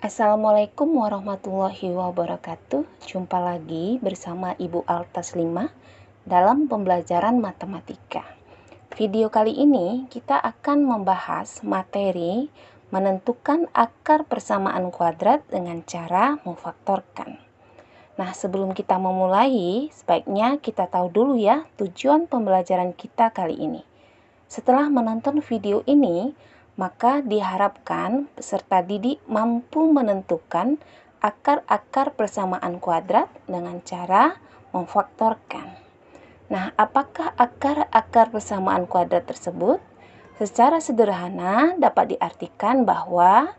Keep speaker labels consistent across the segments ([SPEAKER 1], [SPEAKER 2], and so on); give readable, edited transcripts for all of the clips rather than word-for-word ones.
[SPEAKER 1] Assalamualaikum warahmatullahi wabarakatuh. Jumpa lagi bersama Ibu Altaslimah dalam pembelajaran matematika. Video kali ini kita akan membahas materi menentukan akar persamaan kuadrat dengan cara memfaktorkan. Nah, sebelum kita memulai, sebaiknya kita tahu dulu ya tujuan pembelajaran kita kali ini. Setelah menonton video ini, maka diharapkan peserta didik mampu menentukan akar-akar persamaan kuadrat dengan cara memfaktorkan. Nah, apakah akar-akar persamaan kuadrat tersebut? Secara sederhana dapat diartikan bahwa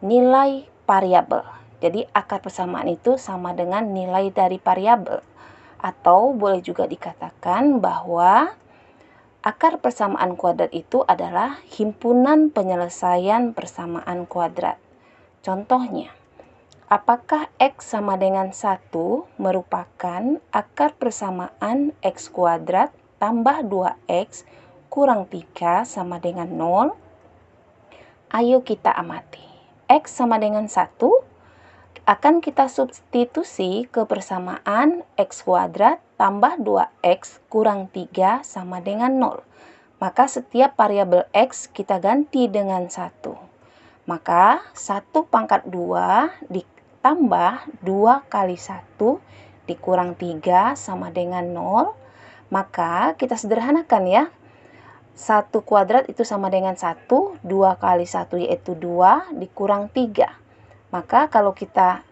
[SPEAKER 1] nilai variabel. Jadi akar persamaan itu sama dengan nilai dari variabel. Atau boleh juga dikatakan bahwa akar persamaan kuadrat itu adalah himpunan penyelesaian persamaan kuadrat. Contohnya, apakah X sama dengan 1 merupakan akar persamaan X kuadrat tambah 2X kurang 3 sama dengan 0? Ayo kita amati. X sama dengan 1 akan kita substitusi ke persamaan X kuadrat tambah 2X kurang 3 sama dengan 0. Maka setiap variabel X kita ganti dengan 1. Maka 1 pangkat 2 ditambah 2 kali 1 dikurang 3 sama dengan 0. Maka kita sederhanakan ya. 1 kuadrat itu sama dengan 1, 2 kali 1 yaitu 2 dikurang 3. Maka kalau kita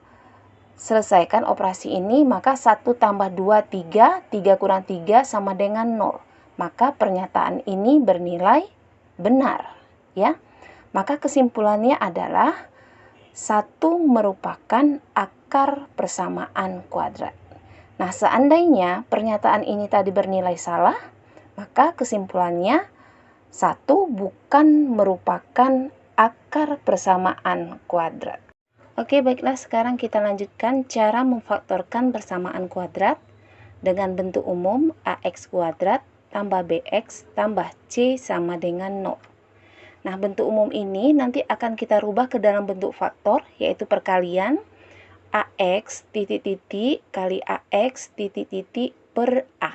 [SPEAKER 1] selesaikan operasi ini, maka 1 tambah 2, 3, 3 kurang 3 sama dengan 0. Maka pernyataan ini bernilai benar, ya. Maka kesimpulannya adalah 1 merupakan akar persamaan kuadrat. Nah, seandainya pernyataan ini tadi bernilai salah, maka kesimpulannya 1 bukan merupakan akar persamaan kuadrat. Oke, baiklah, sekarang kita lanjutkan cara memfaktorkan persamaan kuadrat dengan bentuk umum AX kuadrat tambah BX tambah C sama dengan 0. Nah, bentuk umum ini nanti akan kita rubah ke dalam bentuk faktor, yaitu perkalian AX titik-titik kali AX titik-titik per A.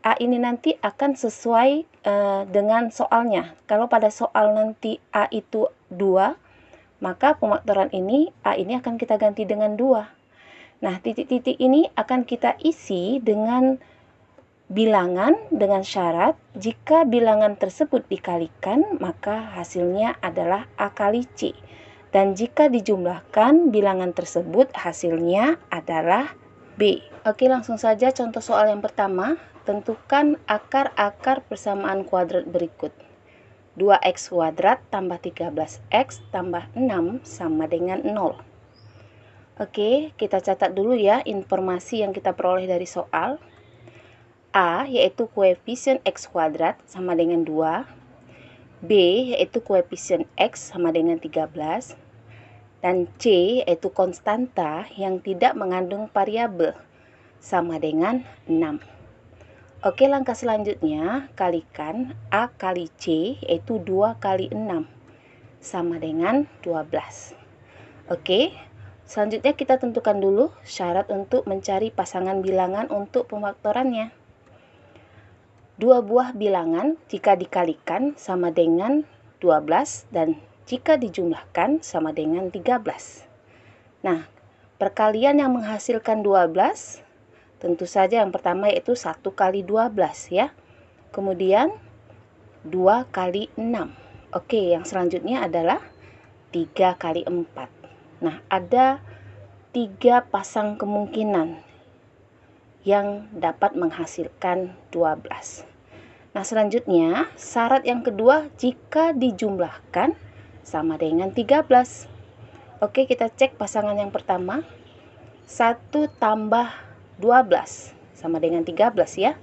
[SPEAKER 1] A ini nanti akan sesuai dengan soalnya. Kalau pada soal nanti A itu 2, maka pemfaktoran ini, A ini akan kita ganti dengan 2. Nah, titik-titik ini akan kita isi dengan bilangan dengan syarat jika bilangan tersebut dikalikan, maka hasilnya adalah A kali C. Dan jika dijumlahkan bilangan tersebut, hasilnya adalah B. Oke, langsung saja contoh soal yang pertama. Tentukan akar-akar persamaan kuadrat berikut. 2x kuadrat tambah 13x tambah 6 sama dengan 0. Oke, kita catat dulu ya informasi yang kita peroleh dari soal. A yaitu koefisien x kuadrat sama dengan 2. B yaitu koefisien x sama dengan 13. Dan C yaitu konstanta yang tidak mengandung variabel sama dengan 6. Oke, langkah selanjutnya kalikan A kali C yaitu 2 kali 6 sama dengan 12. Oke, selanjutnya kita tentukan dulu syarat untuk mencari pasangan bilangan untuk pemfaktorannya. Dua buah bilangan jika dikalikan sama dengan 12 dan jika dijumlahkan sama dengan 13. Nah, perkalian yang menghasilkan 12 tentu saja yang pertama yaitu 1 kali 12 ya. Kemudian 2 kali 6. Oke, yang selanjutnya adalah 3 kali 4. Nah, ada 3 pasang kemungkinan yang dapat menghasilkan 12. Nah, selanjutnya syarat yang kedua jika dijumlahkan sama dengan 13. Oke, kita cek pasangan yang pertama. 1 tambah 12 sama dengan 13 ya.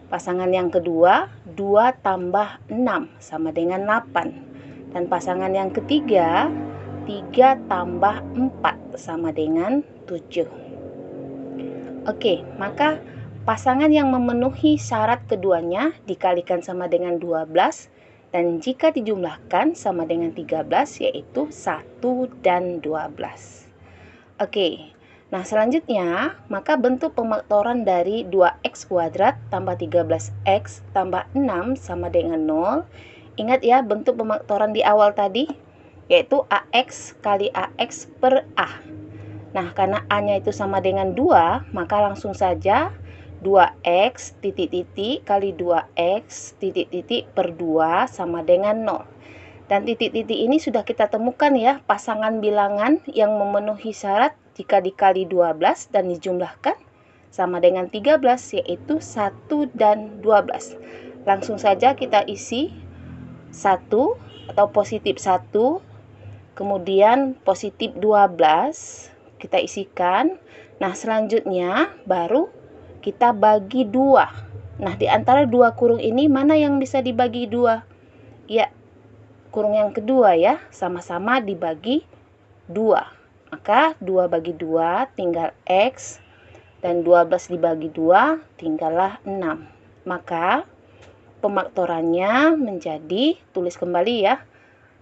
[SPEAKER 1] Pasangan yang kedua 2 tambah 6 sama dengan 8. Dan pasangan yang ketiga 3 tambah 4 sama dengan 7. Oke, maka pasangan yang memenuhi syarat keduanya dikalikan sama dengan 12 Dan jika dijumlahkan sama dengan 13, yaitu 1 dan 12. Oke, nah selanjutnya, maka bentuk pemaktoran dari 2x kuadrat tambah 13x tambah 6 sama dengan 0. Ingat ya bentuk pemaktoran di awal tadi, yaitu AX kali AX per A. Nah, karena A-nya itu sama dengan 2, maka langsung saja 2x titik-titik kali 2x titik-titik per 2 sama dengan 0. Dan titik-titik ini sudah kita temukan ya, pasangan bilangan yang memenuhi syarat jika dikali 12 dan dijumlahkan sama dengan 13, yaitu 1 dan 12. Langsung saja kita isi 1 atau positif 1, kemudian positif 12, kita isikan. Nah, selanjutnya baru kita bagi 2. Nah, di antara dua kurung ini mana yang bisa dibagi 2? Ya, kurung yang kedua ya, sama-sama dibagi 2. Maka 2 bagi 2 tinggal X, dan 12 dibagi 2 tinggallah 6. Maka pemaktorannya menjadi, tulis kembali ya,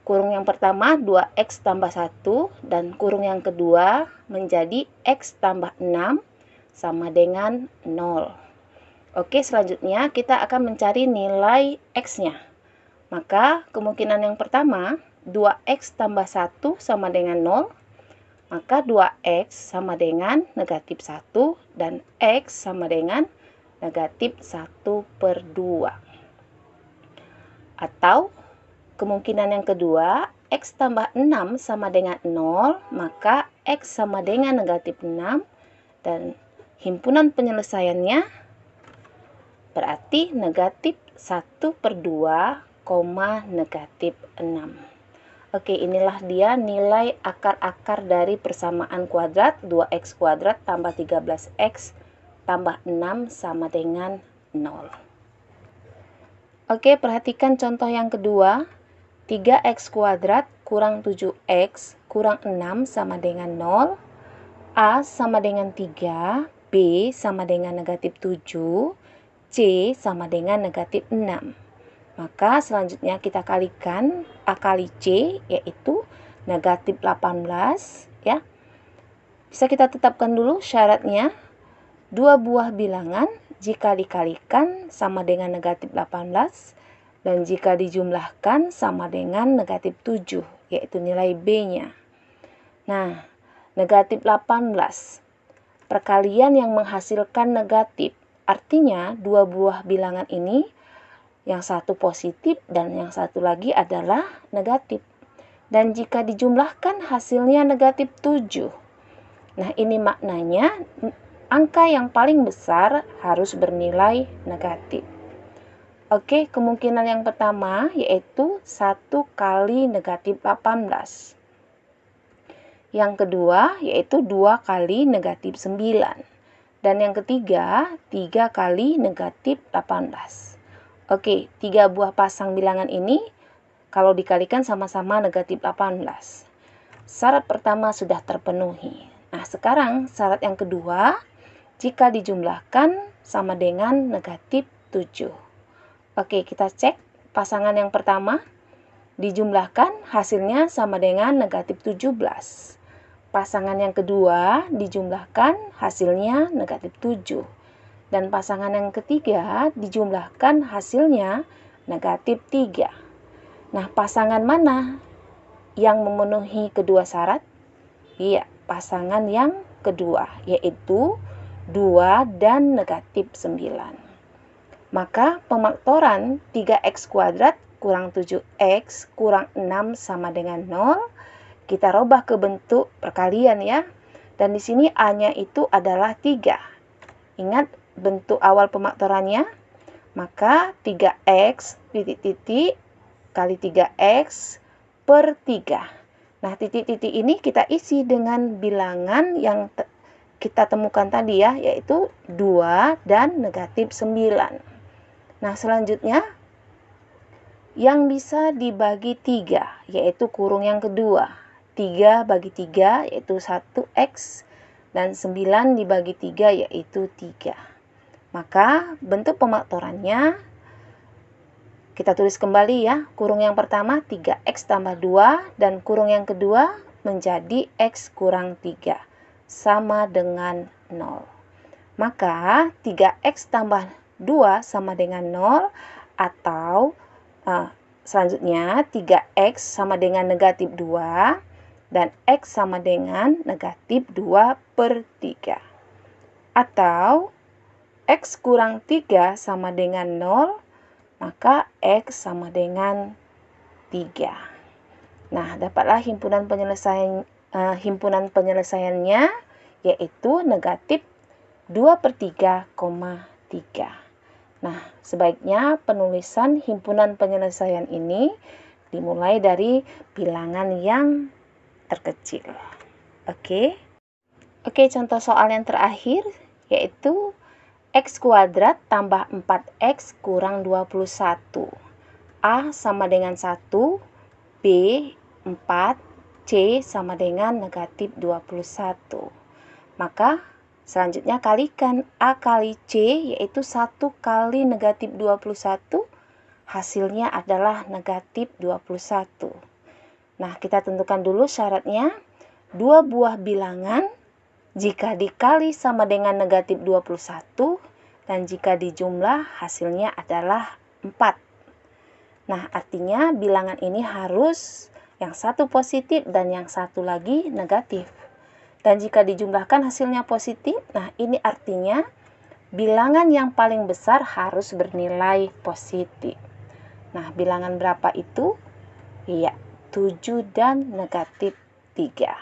[SPEAKER 1] kurung yang pertama 2X tambah 1, dan kurung yang kedua menjadi X tambah 6 sama dengan 0. Oke, selanjutnya kita akan mencari nilai X-nya. Maka kemungkinan yang pertama, 2x tambah 1 sama dengan 0, maka 2x sama dengan negatif 1, dan x sama dengan negatif 1 per 2. Atau kemungkinan yang kedua, x tambah 6 sama dengan 0, maka x sama dengan negatif 6, dan himpunan penyelesaiannya berarti negatif 1 per 2, negatif 6. Oke, inilah dia nilai akar-akar dari persamaan kuadrat 2x kuadrat tambah 13x tambah 6 sama dengan 0. Oke, perhatikan contoh yang kedua. 3x kuadrat kurang 7x kurang 6 sama dengan 0. A sama dengan 3, B sama dengan negatif 7, C sama dengan negatif 6. Maka selanjutnya kita kalikan A kali C, yaitu negatif 18 ya. Bisa kita tetapkan dulu syaratnya. Dua buah bilangan jika dikalikan sama dengan negatif 18, dan jika dijumlahkan sama dengan negatif 7, yaitu nilai B-nya. Nah, negatif 18 perkalian yang menghasilkan negatif, artinya dua buah bilangan ini, yang satu positif dan yang satu lagi adalah negatif. Dan jika dijumlahkan hasilnya negatif 7. Nah, ini maknanya angka yang paling besar harus bernilai negatif. Oke, kemungkinan yang pertama yaitu 1 kali negatif 18. Yang kedua yaitu 2 kali negatif 9. Dan yang ketiga 3 kali negatif 18. Oke, 3 buah pasang bilangan ini kalau dikalikan sama-sama negatif 18. Syarat pertama sudah terpenuhi. Nah, sekarang syarat yang kedua, jika dijumlahkan sama dengan negatif 7. Oke, kita cek pasangan yang pertama. Dijumlahkan hasilnya sama dengan negatif 17. Pasangan yang kedua dijumlahkan hasilnya negatif 7. Dan pasangan yang ketiga dijumlahkan hasilnya negatif 3. Nah, pasangan mana yang memenuhi kedua syarat? Iya, pasangan yang kedua, yaitu 2 dan negatif 9. Maka pemaktoran 3x kuadrat kurang 7x kurang 6 sama dengan 0. Kita rubah ke bentuk perkalian ya. Dan di sini A-nya itu adalah 3. Ingat bentuk awal pemaktorannya, maka 3x titik-titik kali 3x per 3. Nah, titik-titik ini kita isi dengan bilangan yang kita temukan tadi ya, yaitu 2 dan negatif 9. Nah, selanjutnya yang bisa dibagi 3, yaitu kurung yang kedua. 3 bagi 3 yaitu 1x, dan 9 dibagi 3 yaitu 3. Maka bentuk pemaktorannya Kita tulis kembali ya, kurung yang pertama 3x tambah 2 dan kurung yang kedua menjadi x kurang 3 sama dengan 0. Maka 3x tambah 2 sama dengan 0 atau selanjutnya 3x sama dengan negatif 2 dan x sama dengan negatif 2/3. Atau x kurang 3 sama dengan 0, maka x sama dengan 3. Nah, dapatlah himpunan penyelesaiannya yaitu negatif 2/3, 3. Nah, sebaiknya penulisan himpunan penyelesaian ini dimulai dari bilangan yang terkecil. Oke, contoh soal yang terakhir yaitu x kuadrat tambah 4x kurang 21. A sama dengan 1, B 4, C sama dengan negatif 21. Maka selanjutnya kalikan A kali C, yaitu 1 kali negatif 21, hasilnya adalah negatif 21. Nah, kita tentukan dulu syaratnya. Dua buah bilangan jika dikali sama dengan negatif 21 dan jika dijumlah hasilnya adalah 4. Nah, artinya bilangan ini harus yang satu positif dan yang satu lagi negatif. Dan jika dijumlahkan hasilnya positif, nah ini artinya bilangan yang paling besar harus bernilai positif. Nah, bilangan berapa itu? Iya, 7 dan negatif 3.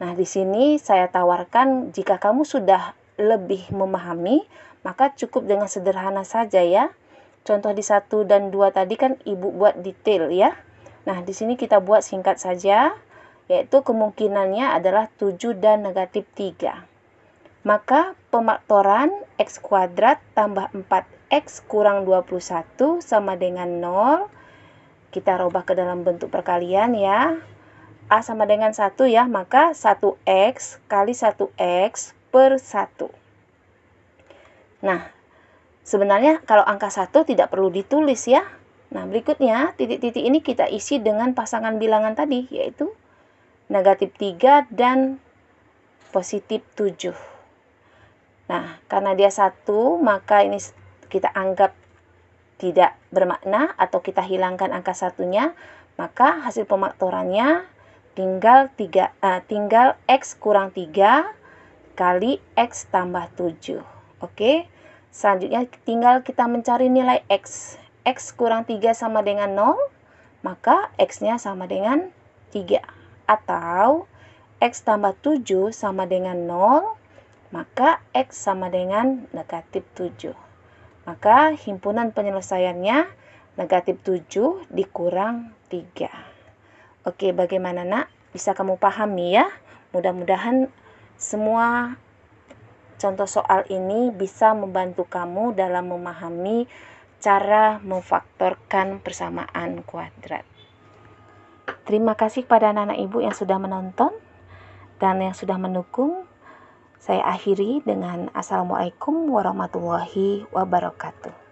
[SPEAKER 1] Nah, di sini saya tawarkan jika kamu sudah lebih memahami, maka cukup dengan sederhana saja ya. Contoh di 1 dan 2 tadi kan Ibu buat detail ya. Nah, di sini kita buat singkat saja, yaitu kemungkinannya adalah 7 dan negatif 3. Maka pemaktoran x kuadrat tambah 4x kurang 21 sama dengan 0. Kita rubah ke dalam bentuk perkalian ya. A sama dengan 1 ya, maka 1x kali 1x per 1. Nah, sebenarnya kalau angka 1 tidak perlu ditulis ya. Nah, berikutnya titik-titik ini kita isi dengan pasangan bilangan tadi, yaitu negatif 3 dan positif 7. Nah, karena dia 1, maka ini kita anggap tidak bermakna atau kita hilangkan angka satunya, maka hasil pemaktorannya tinggal x kurang 3 kali x tambah 7. Oke, selanjutnya tinggal kita mencari nilai x. X kurang 3 sama dengan 0, maka x-nya sama dengan 3. Atau x tambah 7 sama dengan 0, maka x sama dengan negatif 7. Maka himpunan penyelesaiannya negatif 7 dikurang 3. Oke, bagaimana nak? Bisa kamu pahami ya? Mudah-mudahan semua contoh soal ini bisa membantu kamu dalam memahami cara memfaktorkan persamaan kuadrat. Terima kasih kepada anak-anak ibu yang sudah menonton dan yang sudah mendukung. Saya akhiri dengan Assalamualaikum warahmatullahi wabarakatuh.